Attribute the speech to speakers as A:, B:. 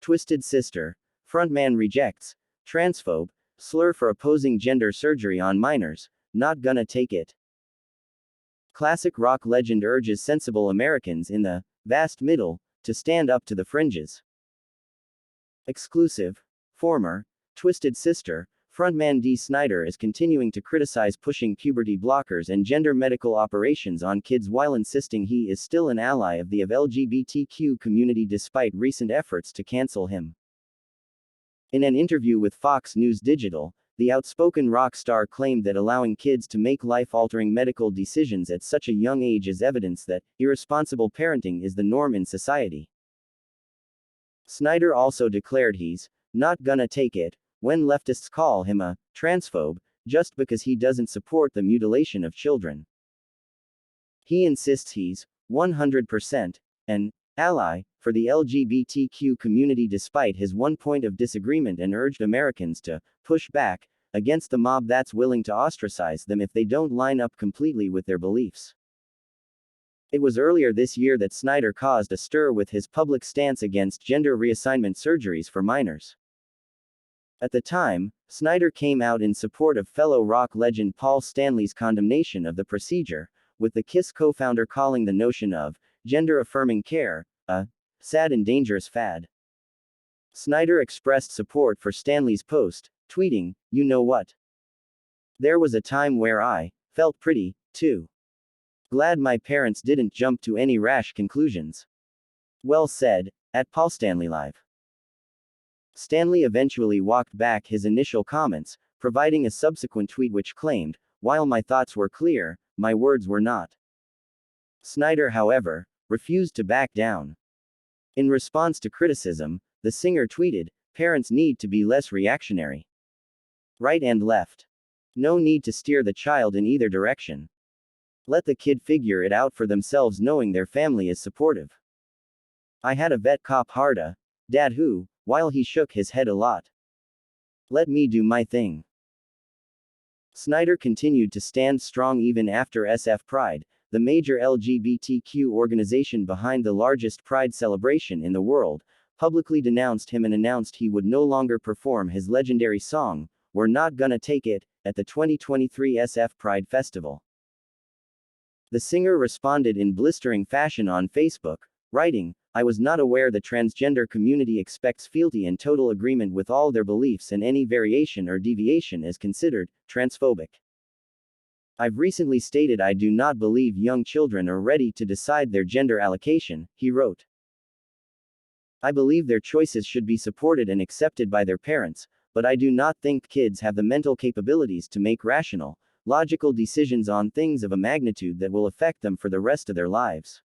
A: Twisted Sister, frontman rejects, transphobe, slur for opposing gender surgery on minors, not gonna take it. Classic rock legend urges sensible Americans in the vast middle to stand up to the fringes. Exclusive. Former Twisted Sister frontman Dee Snider is continuing to criticize pushing puberty blockers and gender medical operations on kids while insisting he is still an ally of the LGBTQ community despite recent efforts to cancel him. In an interview with Fox News Digital, the outspoken rock star claimed that allowing kids to make life-altering medical decisions at such a young age is evidence that irresponsible parenting is the norm in society. Snider also declared he's not gonna take it when leftists call him a transphobe just because he doesn't support the mutilation of children. He insists he's 100% an ally for the LGBTQ community despite his one point of disagreement and urged Americans to push back against the mob that's willing to ostracize them if they don't line up completely with their beliefs. It was earlier this year that Snider caused a stir with his public stance against gender reassignment surgeries for minors. At the time, Snider came out in support of fellow rock legend Paul Stanley's condemnation of the procedure, with the KISS co-founder calling the notion of gender-affirming care a sad and dangerous fad. Snider expressed support for Stanley's post, tweeting, "You know what? There was a time where I felt pretty, too. Glad my parents didn't jump to any rash conclusions. Well said." At Paul Stanley Live. Stanley eventually walked back his initial comments, providing a subsequent tweet which claimed, "While my thoughts were clear, my words were not." Snider, however, refused to back down. In response to criticism, the singer tweeted, "Parents need to be less reactionary. Right and left. No need to steer the child in either direction. Let the kid figure it out for themselves knowing their family is supportive. I had a vet cop hard dad who, while he shook his head a lot, let me do my thing." Snider continued to stand strong even after SF Pride, the major LGBTQ organization behind the largest Pride celebration in the world, publicly denounced him and announced he would no longer perform his legendary song, "We're Not Gonna Take It," at the 2023 SF Pride Festival. The singer responded in blistering fashion on Facebook, writing, "I was not aware the transgender community expects fealty and total agreement with all their beliefs and any variation or deviation is considered transphobic. I've recently stated I do not believe young children are ready to decide their gender allocation," he wrote. "I believe their choices should be supported and accepted by their parents, but I do not think kids have the mental capabilities to make rational, logical decisions on things of a magnitude that will affect them for the rest of their lives."